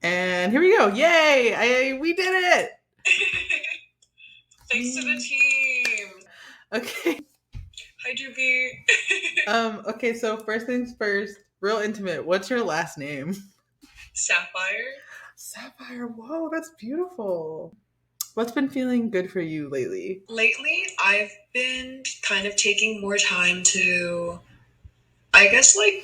And here we go. Yay! We did it! Thanks to the team. Okay. Hi, Juby. Okay, so first things first, real intimate. What's your last name? Sapphire. Sapphire. Whoa, that's beautiful. What's been feeling good for you lately? Lately, I've been kind of taking more time to, I guess, like,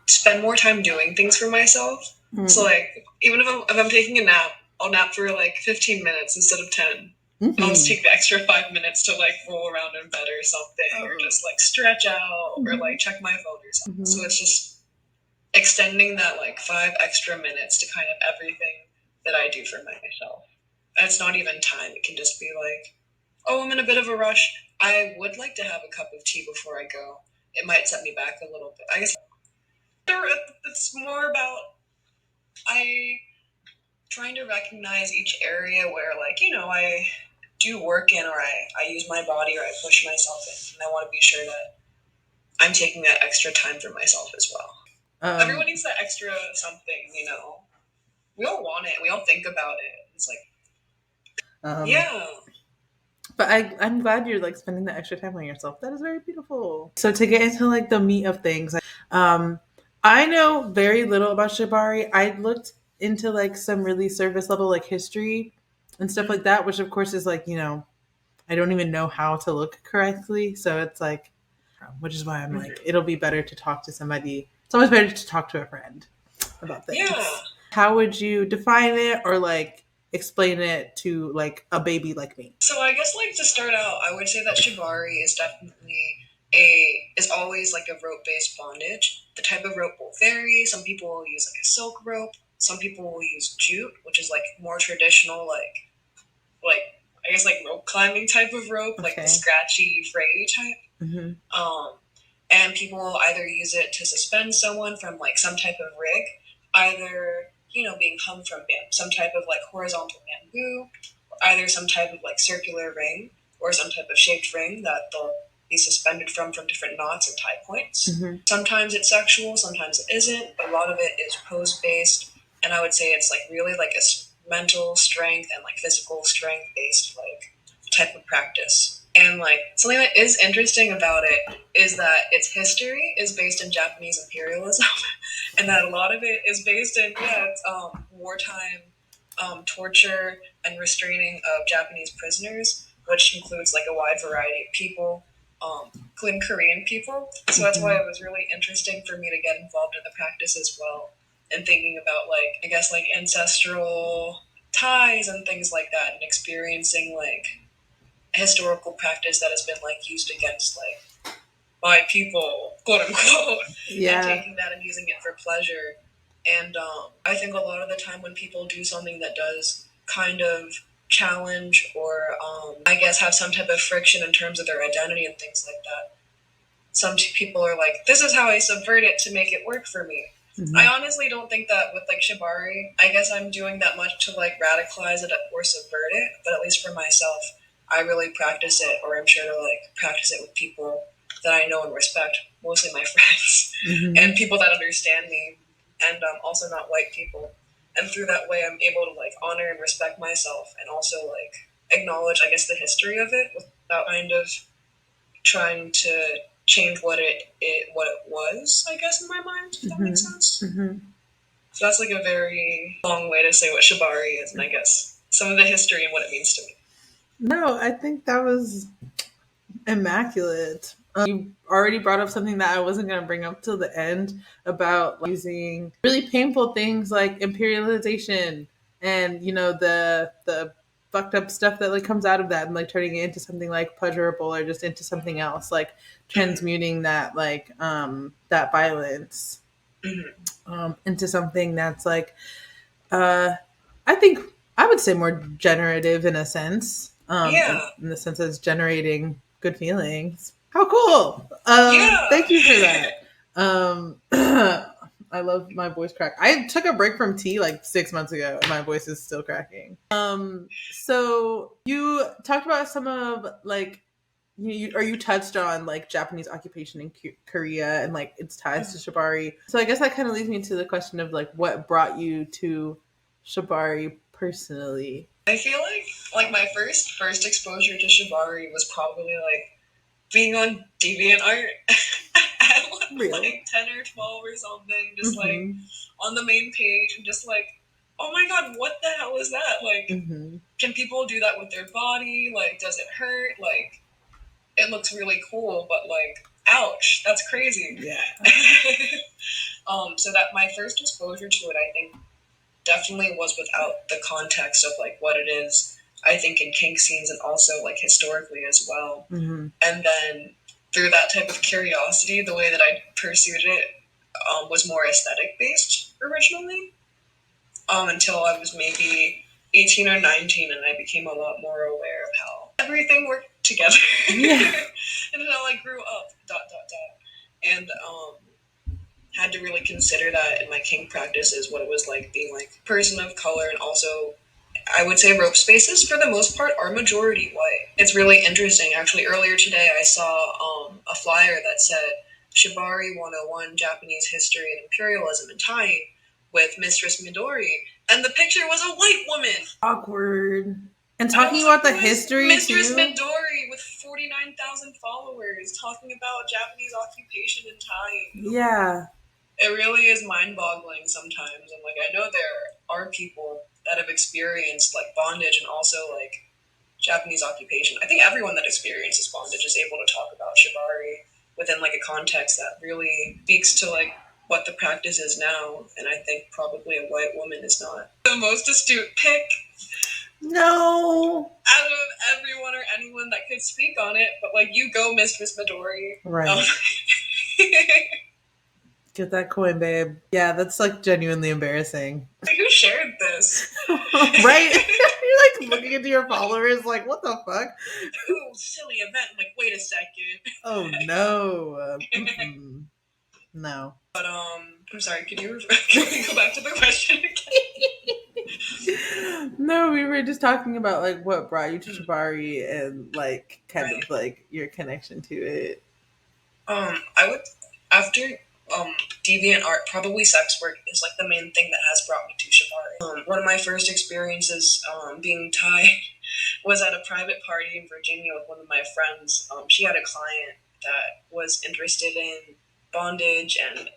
spend more time doing things for myself. So, like, even if I'm taking a nap, I'll nap for like 15 minutes instead of 10. I'll just take the extra 5 minutes to like roll around in bed or something, or just like stretch out, or like check my phone or something. So it's just extending that like 5 extra minutes to kind of everything that I do for myself. And it's not even time. It can just be like, oh, I'm in a bit of a rush. I would like to have a cup of tea before I go. It might set me back a little bit. I guess it's more about I trying to recognize each area where, like, you know, I do work in, or I use my body, or I push myself in, and I want to be sure that I'm taking that extra time for myself as well. Everyone needs that extra something, you know. We all want it. We all think about it. It's like, yeah. But I'm glad you're like spending the extra time on yourself. That is very beautiful. So to get into like the meat of things, I know very little about Shibari. I looked into like some really surface level like history and stuff like that, which of course is like, you know, I don't even know how to look correctly. So it's like, which is why I'm like, it'll be better to talk to somebody. It's always better to talk to a friend about things. Yeah. How would you define it, or like explain it to like a baby like me? So I guess like to start out, I would say that Shibari is definitely is always like a rope based bondage. The type of rope will vary. Some people will use like a silk rope. Some people will use jute, which is like more traditional, like I guess like rope climbing type of rope, like the scratchy, frayy type. And people will either use it to suspend someone from like some type of rig, either, you know, being hung from some type of like horizontal bamboo, either some type of like circular ring, or some type of shaped ring that they'll be suspended from different knots and tie points. Sometimes it's sexual, sometimes it isn't, but a lot of it is pose based, and I would say it's like really like a mental strength and like physical strength based like type of practice. And like something that is interesting about it is that its history is based in Japanese imperialism, and that a lot of it is based in wartime torture and restraining of Japanese prisoners, which includes like a wide variety of people, including Korean people. So that's why it was really interesting for me to get involved in the practice as well, and thinking about like, I guess like ancestral ties and things like that, and experiencing like historical practice that has been like used against like my people, quote unquote, and taking that and using it for pleasure. And I think a lot of the time when people do something that does kind of challenge, or I guess have some type of friction in terms of their identity and things like that, some people are like, this is how I subvert it to make it work for me. I honestly don't think that with like Shibari, I guess I'm doing that much to like radicalize it or subvert it, but at least for myself, I really practice it, or I'm sure to like practice it with people that I know and respect, mostly my friends, and people that understand me, and also not white people. And through that way, I'm able to like honor and respect myself, and also like acknowledge, I guess, the history of it without kind of trying to change what it was, I guess, in my mind, if that makes sense. So that's like a very long way to say what Shibari is, and I guess some of the history and what it means to me. No, I think that was immaculate. You already brought up something that I wasn't going to bring up till the end about like, using really painful things like imperialization and, you know, the fucked up stuff that like comes out of that, and like turning it into something like pleasurable, or just into something else, like transmuting that like that violence into something that's like I think I would say more generative in a sense. In the sense of generating good feelings. How cool! Thank you for that. I love my voice crack. I took a break from tea like 6 months ago, and my voice is still cracking. So you talked about some of like you touched on like Japanese occupation in Korea and like its ties to shibari. So I guess that kind of leads me to the question of like what brought you to shibari personally. I feel like my first exposure to shibari was probably like being on DeviantArt at Real. like 10 or 12 or something, just like Mm-hmm. on the main page and just like, oh my god, what the hell is that? Like, Mm-hmm. can people do that with their body? Like, does it hurt? Like, it looks really cool, but like, ouch, that's crazy. Yeah. So that my first exposure to it, I think, definitely was without the context of like what it is. I think in kink scenes and also like historically as well. Mm-hmm. And then through that type of curiosity, the way that I pursued it was more aesthetic based originally. Until I was maybe 18 or 19, and I became a lot more aware of how everything worked together. Yeah. And how I grew up. Dot dot dot. And had to really consider that in my kink practices, what it was like being like a person of color, and also I would say rope spaces for the most part are majority white. It's really interesting. Actually, earlier today I saw a flyer that said Shibari 101 Japanese History and Imperialism and Tying with Mistress Midori. And the picture was a white woman. Awkward. And I talking was about like, the who is history Mistress too. Midori with 49,000 followers talking about Japanese occupation and tying? Yeah. It really is mind-boggling sometimes. And like, I know there are people that have experienced like bondage and also like Japanese occupation. I think everyone that experiences bondage is able to talk about shibari within like a context that really speaks to like what the practice is now. And I think probably a white woman is not the most astute pick No. out of everyone or anyone that could speak on it. But like, you go, Mistress Midori. Right. Get that coin, babe. Yeah, that's like genuinely embarrassing. Like, who shared this? Right? You're like looking into your followers, like, what the fuck? Ooh, silly event. I'm like, wait a second. Oh no. No. But I'm sorry. Can you go back to the question again? No, we were just talking about like what brought you to Shibari and like kind of like your connection to it. I would after deviant art, probably sex work is like the main thing that has brought me to shibari. One of my first experiences being Thai was at a private party in Virginia with one of my friends. She had a client that was interested in bondage and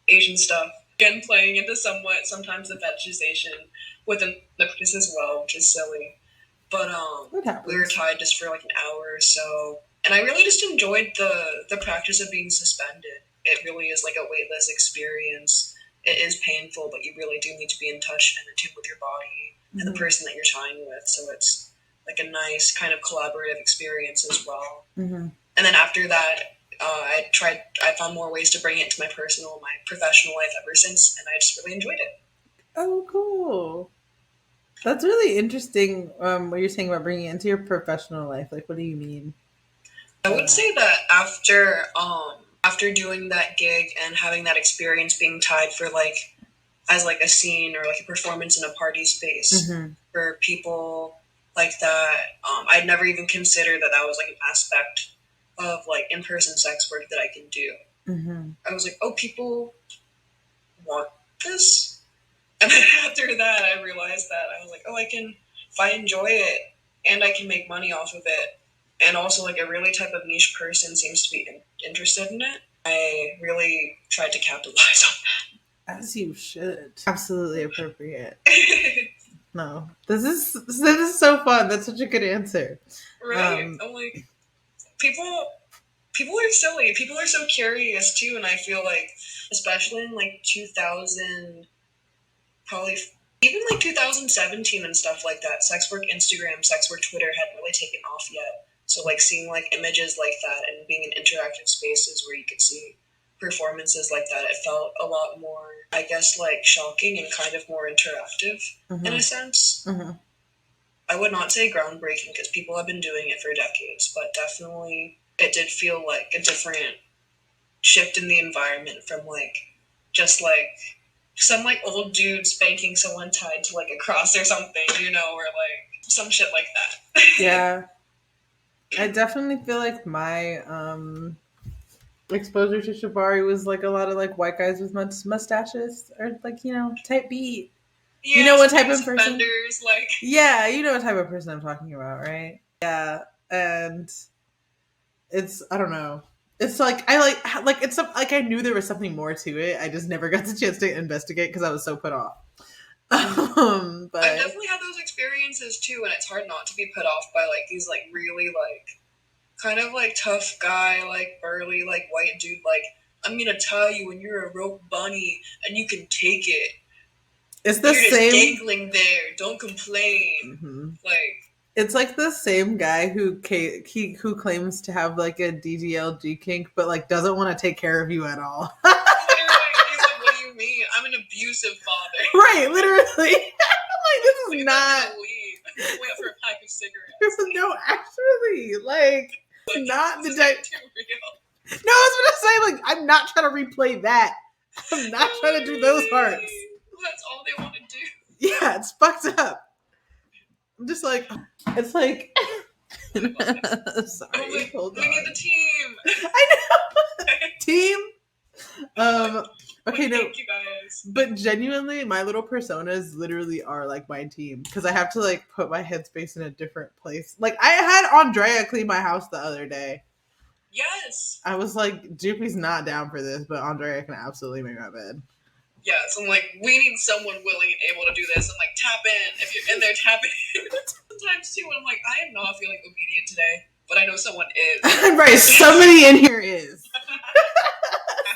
Asian stuff. Again, playing into sometimes the fetishization within the practice as well, which is silly. But we were tied just for like an hour or so, and I really just enjoyed the practice of being suspended. It really is like a weightless experience. It is painful, but you really do need to be in touch and in tune with your body and the person that you're tying with. So it's like a nice kind of collaborative experience as well. Mm-hmm. And then after that, I found more ways to bring it to my personal, my professional life ever since, and I just really enjoyed it. Oh, cool. That's really interesting. What you're saying about bringing it into your professional life. Like, what do you mean? I would say that after doing that gig and having that experience being tied for like as like a scene or like a performance in a party space for people like that, I'd never even considered that that was like an aspect of like in-person sex work that I can do. I was like, oh, people want this, and then after that, I realized that I was like, oh, I can if I enjoy it and I can make money off of it, and also like a really type of niche person seems to be interested in it. I really tried to capitalize on As you should. Absolutely appropriate. that. No, this is so fun. That's such a good answer. Right? I'm like, people are silly. People are so curious too, and I feel like, especially in like 2000, probably even like 2017 and stuff like that, sex work Instagram, sex work Twitter hadn't really taken off yet. So like seeing like images like that and being in interactive spaces where you could see performances like that, it felt a lot more, I guess, like shocking and kind of more interactive in a sense. I would not say groundbreaking because people have been doing it for decades, but definitely it did feel like a different shift in the environment from like just like some like old dude spanking someone tied to like a cross or something, or like some shit like that. Yeah. I definitely feel like my exposure to Shibari was like a lot of like white guys with mustaches or like type beat. You Yeah, know what type sometimes of person? suspenders, like Yeah, you know what type of person I'm talking about, right? Yeah, and it's I don't know. It's like I like it's like I knew there was something more to it. I just never got the chance to investigate because I was so put off. I've But definitely had those experiences too, and it's hard not to be put off by like these like really like kind of like tough guy, like burly, like white dude, like I'm gonna tell you when you're a rope bunny and you can take it. it's the You're just same. dangling there. Don't complain. Mhm. Like It's like the same guy who claims to have like a DDLG kink, but like doesn't want to take care of you at all. literally, he's like, "What do you mean? I'm an abusive father. Right, literally. Like this Like is I'm not not. gonna leave. I'm gonna wait for a pack of cigarettes. No, actually, like it's Like not this the is type. getting too real. No, I was gonna say like I'm not trying to replay that. I'm not trying to do those parts. Literally, that's all they want to do. Yeah, it's fucked up. I'm just like it's like. Oh my god. Oh Sorry, my, hold we need on. the team. I know. Team. Um. Like, Okay, no. thank you guys. But genuinely, my little personas literally are like my team because I have to like put my headspace in a different place. Like I had Andrea clean my house the other day. Yes. I was like, Jupi's not down for this, but Andrea can absolutely make my bed. Yes, I'm like, we need someone willing and able to do this. I'm like, tap in. If you're in there, tap in. Sometimes too, when I'm like, I am not feeling obedient today, but I know someone is. Right, somebody in here is.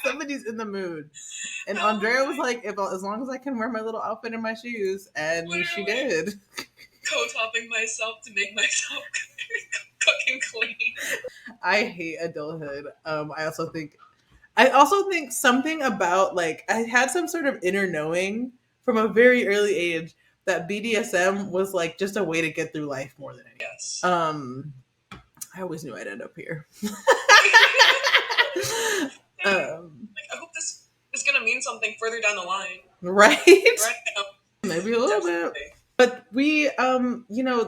Somebody's in the mood. And Oh Andrea was my- like, if as long as I can wear my little outfit and my shoes, and she Literally. did. Co-topping myself to make myself cook and clean. I hate adulthood. I also think something about like I had some sort of inner knowing from a very early age that BDSM was like just a way to get through life more than anything. Yes. I always knew I'd end up here. Like, I hope this is gonna mean something further down the line. Right? Right now. Maybe a little bit. Definitely. But we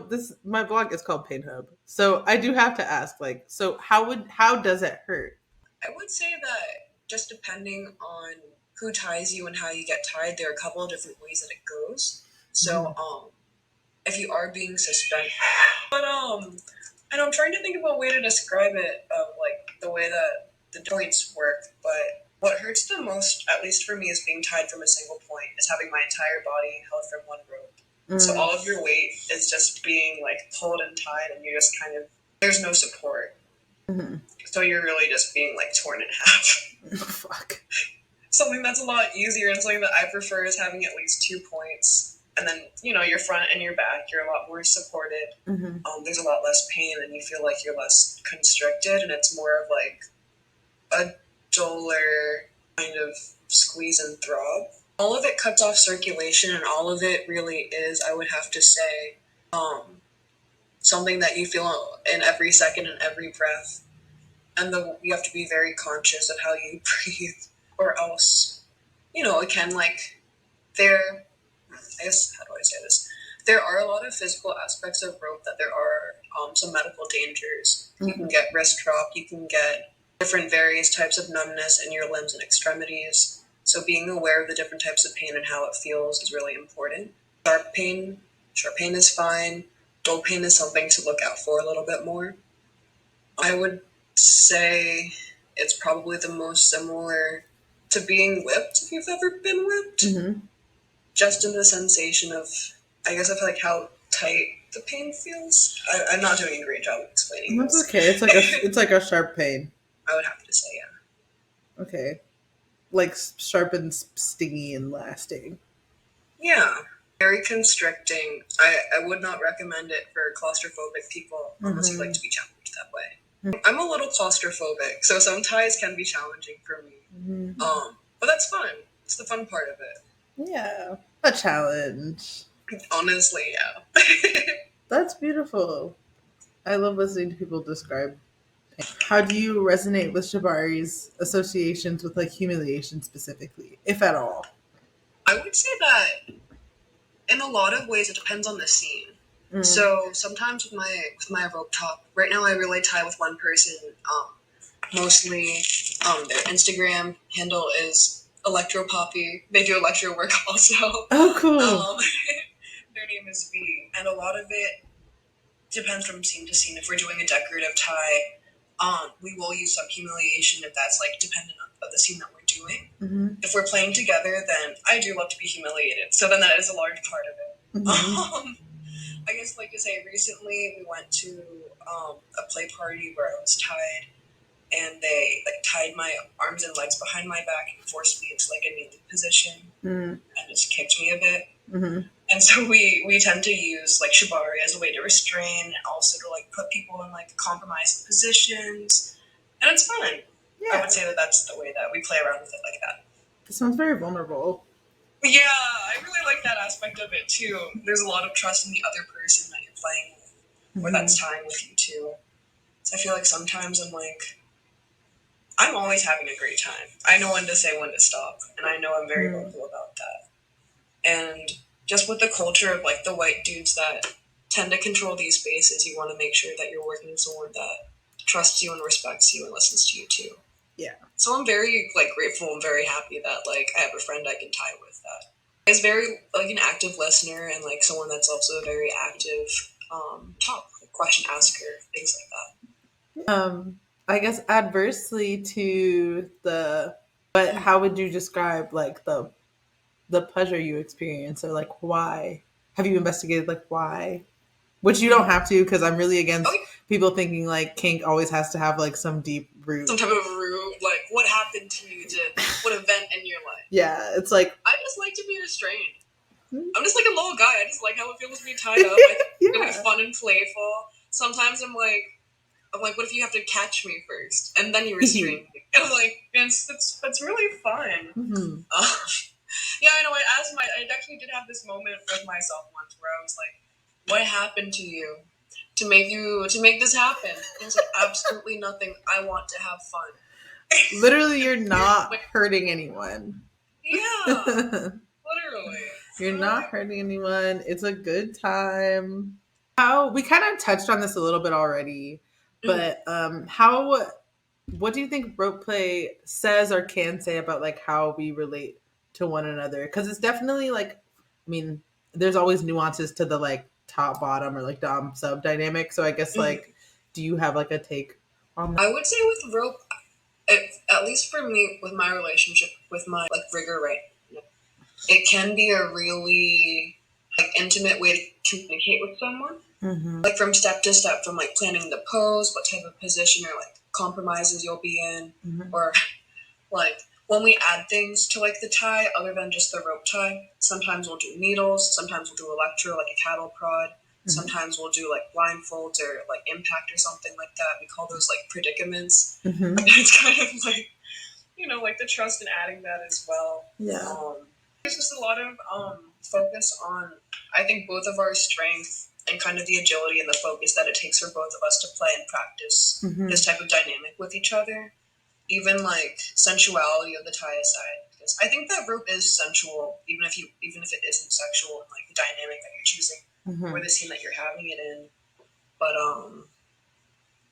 this my blog is called Pain Hub. So I do have to ask, like, so how does it hurt? I would say that just depending on who ties you and how you get tied, there are a couple of different ways that it goes. So, if you are being suspended, but and I'm trying to think of a way to describe it of like the way that the joints work. But what hurts the most, at least for me, is being tied from a single point. Is having my entire body held from one rope. So all of your weight is just being like pulled and tied, and you're just kind of there's no support. Mm-hmm. So you're really just being like torn in half. Fuck. Something that's a lot easier and something that I prefer is having at least 2 points. And then, your front and your back, you're a lot more supported. Mm-hmm. There's a lot less pain and you feel like you're less constricted and it's more of like a duller kind of squeeze and throb. All of it cuts off circulation and all of it really is, I would have to say, something that you feel in every second and every breath. And you have to be very conscious of how you breathe or else, it can like I guess, how do I say this? There are a lot of physical aspects of rope that there are some medical dangers. Mm-hmm. You can get wrist drop, you can get different various types of numbness in your limbs and extremities. So being aware of the different types of pain and how it feels is really important. Sharp pain is fine. Dull pain is something to look out for a little bit more. I would say it's probably the most similar to being whipped if you've ever been whipped. Mm-hmm. Just in the sensation of, I guess, of like how tight the pain feels. I'm not doing a great job of explaining That's this. okay. It's like a sharp pain. I would have to say, yeah. Okay. Like sharp and stingy and lasting. Yeah. Very constricting. I would not recommend it for claustrophobic people unless you like to be challenged that way. Mm-hmm. I'm a little claustrophobic, so some ties can be challenging for me. Mm-hmm. But that's fun. It's the fun part of it. Yeah. A challenge. Honestly, yeah. That's beautiful. I love listening to people describe pain. How do you resonate with Shibari's associations with like humiliation specifically, if at all? I would say that in a lot of ways it depends on the scene. So sometimes with my rope top, right now I really tie with one person. Mostly, their Instagram handle is Electro Poppy. They do electro work also. Oh, cool. Their name is V, and a lot of it depends from scene to scene. If we're doing a decorative tie, we will use some humiliation if that's like dependent on the scene that we're doing. If we're playing together, then I do love to be humiliated. So then that is a large part of it. I guess, like I say, recently we went to a play party where I was tied, and they like tied my arms and legs behind my back and forced me into like a kneeling position and just kicked me a bit. And so we tend to use like shibari as a way to restrain and also to like put people in like compromising positions, and it's fun. Yeah. I would say that that's the way that we play around with it like that. It sounds very vulnerable. Yeah, I really like that aspect of it too. There's a lot of trust in the other person that you're playing with, or that's tying with you too. So I feel like sometimes I'm always having a great time. I know when to say when to stop, and I know I'm very vocal about that. And just with the culture of like the white dudes that tend to control these spaces, you want to make sure that you're working with someone that trusts you and respects you and listens to you too. Yeah. So I'm very like grateful and very happy that like I have a friend I can tie with that is very like an active listener and like someone that's also a very active talk, like, question asker, things like that. I guess adversely to the, but how would you describe like the pleasure you experience, or like why? Have you investigated like why? Which you don't have to, because I'm really against people thinking like kink always has to have like some deep root. Some type of root, like what happened to you, what event in your life? Yeah, it's like I just like to be restrained. I'm just like a little guy. I just like how it feels to be tied up. I think it's really fun and playful. Sometimes I'm like, what if you have to catch me first and then you restrain me? And I'm like, it's really fun. Yeah, I know. I actually did have this moment with myself once where I was like, "What happened to you to make this happen?" And it's like absolutely nothing. I want to have fun. Literally, you're not hurting anyone. Yeah, literally. You're not hurting anyone. It's a good time. How we kind of touched on this a little bit already, but what do you think rope play says or can say about like how we relate to one another? Because it's definitely like, I mean, there's always nuances to the like top bottom or like dom sub dynamic. So I guess like, do you have like a take on that? I would say with rope, at least for me, with my relationship with my like rigor right now, it can be a really like intimate way to communicate with someone. Like from step to step, from like planning the pose, what type of position or like compromises you'll be in, or like when we add things to like the tie other than just the rope tie. Sometimes we'll do needles, sometimes we'll do electro like a cattle prod, sometimes we'll do like blindfolds or like impact or something like that. We call those like predicaments. It's kind of like, like the trust in adding that as well. Yeah. There's just a lot of focus on, I think, both of our strength and kind of the agility and the focus that it takes for both of us to play and practice this type of dynamic with each other. Even like sensuality of the tie aside, because I think that rope is sensual, even if it isn't sexual, and like the dynamic that you're choosing or the scene that you're having it in. But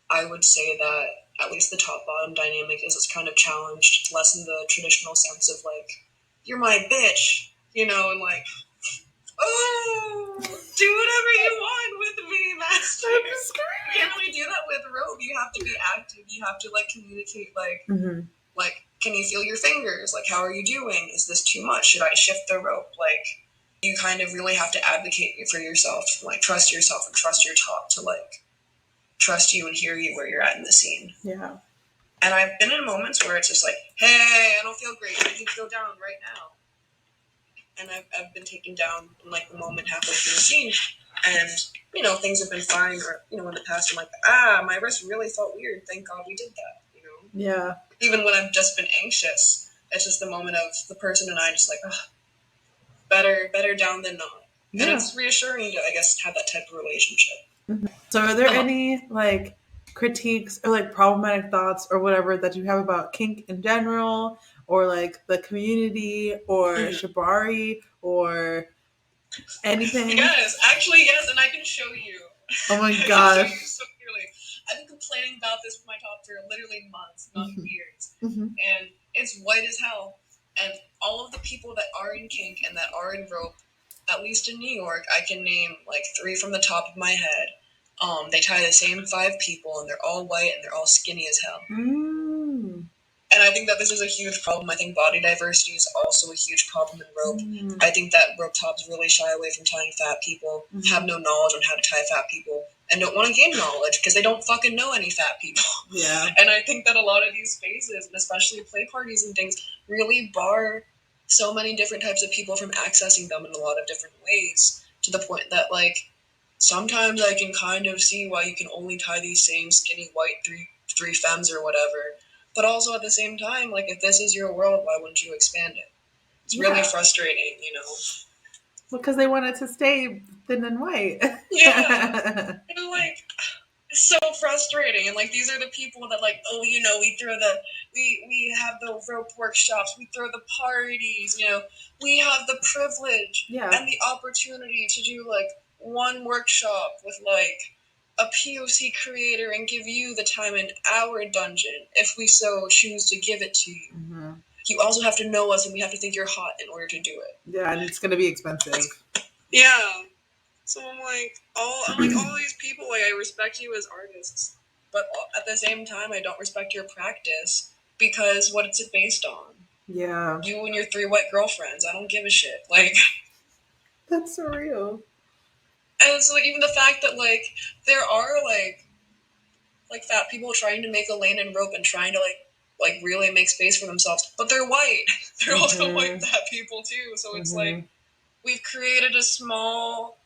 I would say that at least the top bottom dynamic is kind of challenged, less in the traditional sense of like, you're my bitch, and like, oh, do whatever you want with me, master. You can't really do that with rope. You have to be active. You have to like communicate, like, can you feel your fingers? Like, how are you doing? Is this too much? Should I shift the rope? Like, you kind of really have to advocate for yourself, like trust yourself and trust your top to like trust you and hear you where you're at in the scene. Yeah. And I've been in moments where it's just like, hey, I don't feel great. I need to go down right now. And I've been taken down in like the moment halfway through the scene, and things have been fine. Or in the past, I'm like, my wrist really felt weird. Thank God we did that. Yeah. Even when I've just been anxious, it's just the moment of the person and I just like, better down than not. Yeah. And it's reassuring to, I guess, have that type of relationship. So are there any like critiques or like problematic thoughts or whatever that you have about kink in general, or like the community or shibari, or Anything? Yes, actually, yes, and I can show you. Oh my I can show you gosh. so clearly. I've been complaining about this with my top for literally months, not Mhm. years. Mhm. And it's white as hell. And all of the people that are in kink and that are in rope, at least in New York, I can name like three from the top of my head. They tie the same five people, and they're all white and they're all skinny as hell. Mm. And I think that this is a huge problem. I think body diversity is also a huge problem in rope. Mm. I think that rope tops really shy away from tying fat people, have no knowledge on how to tie fat people, and don't want to gain knowledge because they don't fucking know any fat people. Yeah. And I think that a lot of these spaces, and especially play parties and things, really bar so many different types of people from accessing them in a lot of different ways, to the point that, like, sometimes I can kind of see why you can only tie these same skinny white three femmes or whatever. But also at the same time, like, if this is your world, why wouldn't you expand it? It's really Yeah. frustrating, you know. Because they wanted to stay thin and white. Yeah. And like, it's so frustrating. And like, these are the people that, like, oh, you know, we have the rope workshops, we throw the parties, you know, we have the privilege Yeah. and the opportunity to do like one workshop with like a POC creator and give you the time in our dungeon if we so choose to give it to you. Mhm. You also have to know us, and we have to think you're hot in order to do it. Yeah, and it's gonna be expensive. Yeah. So I'm like all these people. Like, I respect you as artists, but at the same time, I don't respect your practice because what is it based on? Yeah. You and your three white girlfriends. I don't give a shit. Like, That's so real. and it's like even the fact that like there are like fat people trying to make a lane in rope and trying to like really make space for themselves, but they're white. They're also white fat people too. So it's like we've created a small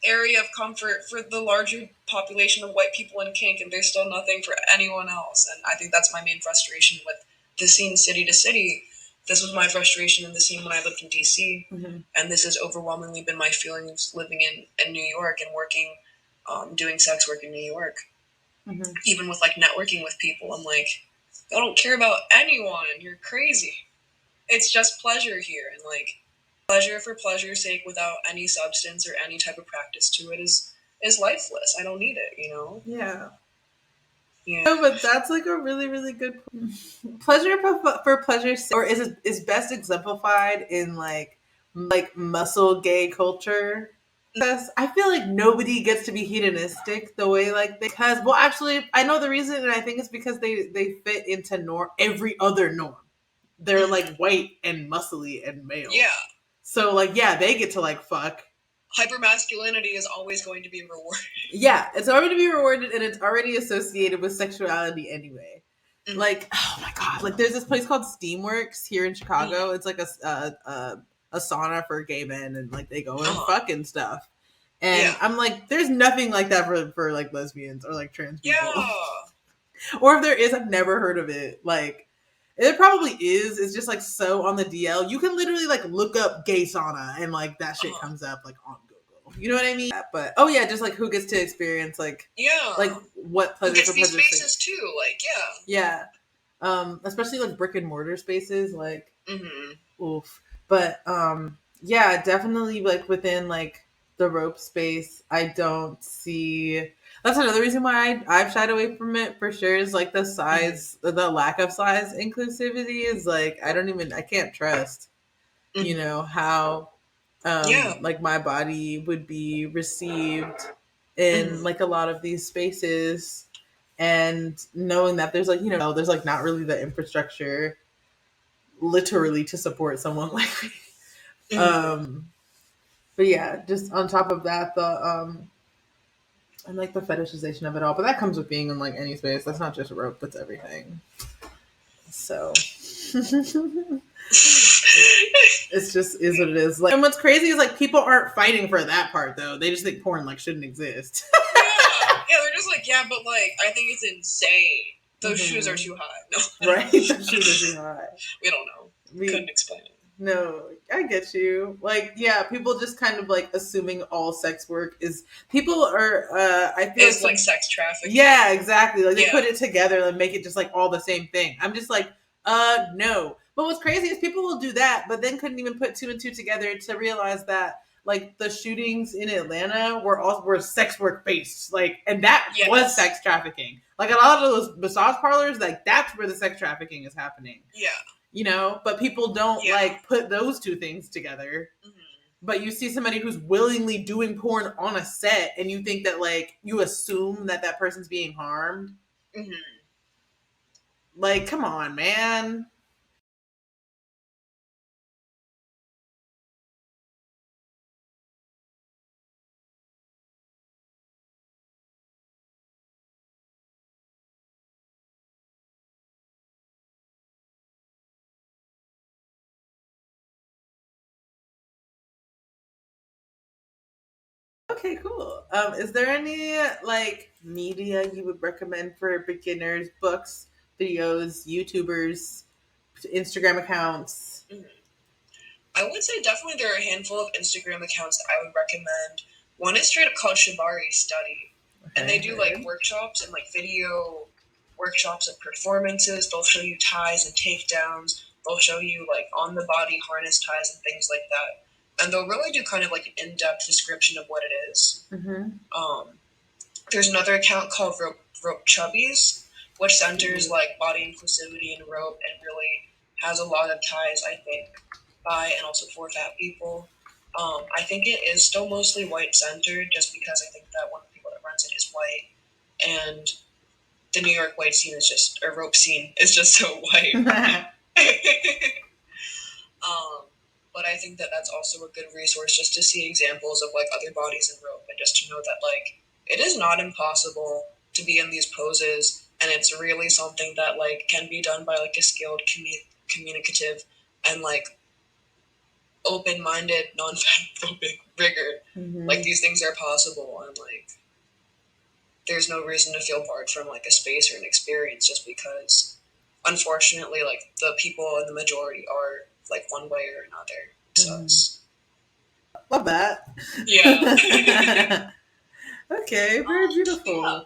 area of comfort for the larger population of white people in kink, and there's still nothing for anyone else. And I think that's my main frustration with the scene city to city. This was my frustration in the scene when I lived in DC, and this has overwhelmingly been my feelings living in New York and working, doing sex work in New York. Even with like networking with people, I'm like, I don't care about anyone. You're crazy. It's just pleasure here, and like pleasure for pleasure's sake without any substance or any type of practice to it is lifeless. I don't need it, you know? Yeah. Yeah. No, but that's like a really, really good pleasure for pleasure's sake, or is best exemplified in like muscle gay culture. Because I feel like nobody gets to be hedonistic the way like because well actually I know the reason and I think it's because they fit into every other norm. They're like white and muscly and male. Yeah. So like yeah, they get to like fuck. Hypermasculinity is always going to be rewarded. Yeah, it's already to be rewarded and it's already associated with sexuality anyway. Like oh my god, like there's this place called Steamworks here in Chicago. It's like a sauna for gay men and like they go and fuck and stuff. And I'm like, there's nothing like that for like lesbians or like trans people. Yeah. Or if there is, I've never heard of it. Like it probably is. It's just like so on the DL. You can literally like look up gay sauna and like that shit comes up like on Google. You know what I mean? But oh yeah, just like who gets to experience like like what pleasure who gets for these pleasure spaces too? Like yeah. Especially like brick and mortar spaces like oof. But yeah, definitely like within like the rope space, I don't see that's another reason why I've shied away from it for sure is like the size the lack of size inclusivity is like I can't trust you know how like my body would be received in like a lot of these spaces and knowing that there's like you know there's like not really the infrastructure literally to support someone like me. But yeah, just on top of that, the and like the fetishization of it all. But that comes with being in like any space. That's not just rope. That's everything. So it's just is what it is. Like, and what's crazy is like people aren't fighting for that part though. They just think porn like shouldn't exist. Yeah, they're just like, yeah, but like I think it's insane. Those shoes are too high. No, right? Those shoes are too high. We don't know. Couldn't explain it. No, I get you. Like, yeah, people just kind of like assuming all sex work is people are. I feel like sex trafficking. Yeah, exactly. Like they put it together and make it just like all the same thing. I'm just like, no. But what's crazy is people will do that, but then couldn't even put two and two together to realize that like the shootings in Atlanta were sex work based, like, and that was Yes. sex trafficking. Like a lot of those massage parlors, like that's where the sex trafficking is happening. Yeah. You know, but people don't Yeah. like put those two things together. Mhm. But you see somebody who's willingly doing porn on a set, and you think that like you assume that that person's being harmed. Mhm. Like, come on, man. Okay, cool. Is there any like media you would recommend for beginners? Books, videos, YouTubers, Instagram accounts? Mhm. I would say definitely there are a handful of Instagram accounts that I would recommend. One is straight up called Shibari Study, and they Okay, do like heard. workshops and like video workshops of performances. They'll show you ties and takedowns. They'll show you like on the body harness ties and things like that. And they'll really do kind of like an in depth description of what it is. Mm-hmm. There's another account called Rope Chubbies, which centers like body inclusivity in rope and really has a lot of ties, I think, by and also for fat people. I think it is still mostly white centered, just because I think that one of the people that runs it is white, and the New York white scene is just, or rope scene is just so white. But I think that that's also a good resource just to see examples of like other bodies in rope, and just to know that like it is not impossible to be in these poses, and it's really something that like can be done by like a skilled communicative and like open-minded non-phobic rigor. Mm-hmm. Like these things are possible, and like there's no reason to feel barred from like a space or an experience just because unfortunately like the people in the majority are like one way or another. Sucks. Love that. Yeah. Okay, very Yeah. beautiful.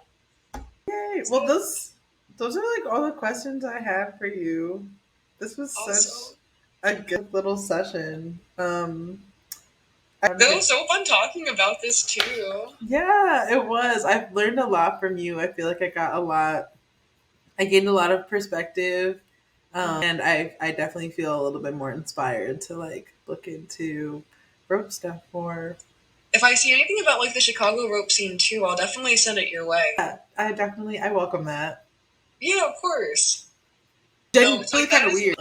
Yay. Well, So those are like all the questions I had for you. This was such also, a good little session. I want to it get was so fun talking about this too. Yeah, it was. I've learned a lot from you. I feel like I got a lot. I gained a lot of perspective, and I definitely feel a little bit more inspired to like look into rope stuff more. If I see anything about like the Chicago rope scene too, I'll definitely send it your way. Yeah, I welcome that. Yeah, of course. No, it's Genuinely like kind that of is weird.